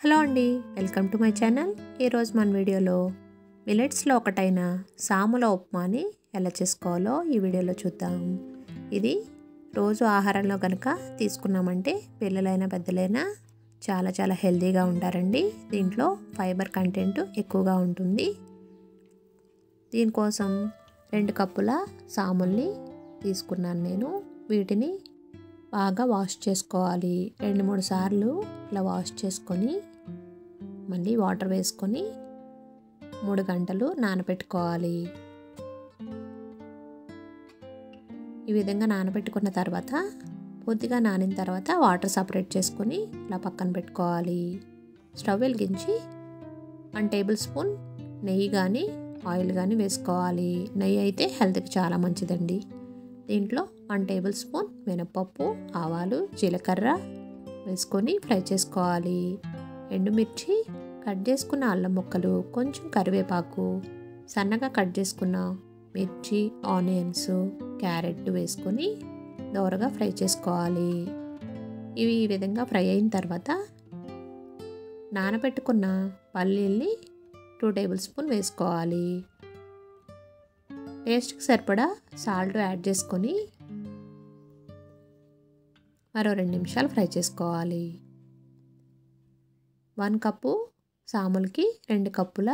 Hello అండి, welcome to my channel. ఈరోజు మన వీడియోలో మిల్లెట్స్లో ఒకటైన సాముల ఉప్మాని ఎలా చేసుకోవాలో ఈ వీడియోలో చూద్దాం. ఇది రోజు ఆహారంలో కనుక తీసుకున్నామంటే పిల్లలైనా పెద్దలైనా చాలా హెల్తీగా ఉంటారండి. దీంట్లో ఫైబర్ కంటెంట్ ఎక్కువగా ఉంటుంది. దీనికోసం 2 కప్పుల సాముల్ని తీసుకున్నాను నేను. వీటిని బాగా వాష్ చేసుకోవాలి. 2-3 సార్లు ఇలా వాష్ చేసుకొని మళ్ళీ వాటర్ వేసుకొని 3 గంటలు నానబెట్టుకోవాలి. ఈ విధంగా నానబెట్టుకున్న తర్వాత కొద్దిగా నానిన తర్వాత వాటర్ సపరేట్ చేసుకొని ఇలా పక్కన పెట్టుకోవాలి. స్టవ్ వెలిగించి 1 టేబుల్ స్పూన్ నెయ్యి కానీ ఆయిల్ కానీ వేసుకోవాలి. నెయ్యి అయితే హెల్త్కి చాలా మంచిదండి. దీంట్లో 1 టేబుల్ స్పూన్ మినపప్పు, ఆవాలు, జీలకర్ర వేసుకొని ఫ్రై చేసుకోవాలి. ఎండుమిర్చి, కట్ చేసుకున్న అల్లం ముక్కలు, కొంచెం కరివేపాకు, సన్నగా కట్ చేసుకున్న మిర్చి, ఆనియన్స్, క్యారెట్ వేసుకొని దోరగా ఫ్రై చేసుకోవాలి. ఇవి ఈ విధంగా ఫ్రై అయిన తర్వాత నానబెట్టుకున్న పల్లీల్ని 2 టేబుల్ స్పూన్ వేసుకోవాలి. టేస్ట్కి సరిపడా సాల్ట్ యాడ్ చేసుకొని మరో 2 నిమిషాలు ఫ్రై చేసుకోవాలి. 1 కప్పు సాములకి 2 కప్పుల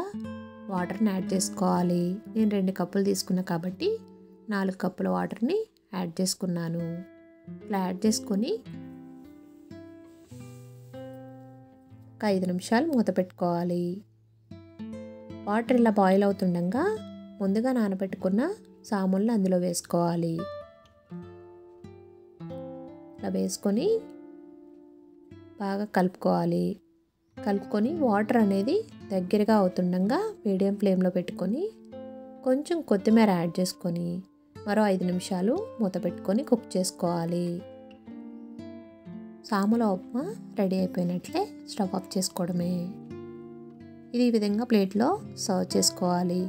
వాటర్ని యాడ్ చేసుకోవాలి. నేను 2 కప్పులు తీసుకున్నా కాబట్టి 4 కప్పుల వాటర్ని యాడ్ చేసుకున్నాను. ఇలా యాడ్ చేసుకొని ఒక 5 నిమిషాలు మూత పెట్టుకోవాలి. వాటర్ ఇలా బాయిల్ అవుతుండగా ముందుగా నానబెట్టుకున్న సాములను అందులో వేసుకోవాలి. ఇలా వేసుకొని బాగా కలుపుకోవాలి. కలుపుకొని వాటర్ అనేది దగ్గరగా అవుతుండగా మీడియం ఫ్లేమ్లో పెట్టుకొని కొంచెం కొత్తిమీర యాడ్ చేసుకొని మరో 5 నిమిషాలు మూత పెట్టుకొని కుక్ చేసుకోవాలి. సాముల ఉప్మా రెడీ అయిపోయినట్లే స్టవ్ ఆఫ్ చేసుకోవడమే. ఇది ఈ విధంగా ప్లేట్లో సర్వ్ చేసుకోవాలి.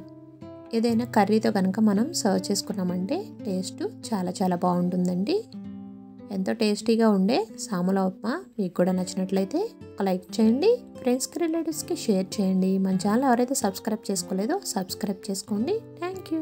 ఏదైనా కర్రీతో కనుక మనం సర్వ్ చేసుకున్నామంటే టేస్ట్ చాలా బాగుంటుందండి. ఎంతో టేస్టీగా ఉండే సాముల ఉప్మా మీకు కూడా నచ్చినట్లయితే ఒక లైక్ చేయండి. ఫ్రెండ్స్కి, రిలేటివ్స్కి షేర్ చేయండి. మన ఛానల్ ఎవరైతే సబ్స్క్రైబ్ చేసుకోలేదో సబ్స్క్రైబ్ చేసుకోండి. Thank you.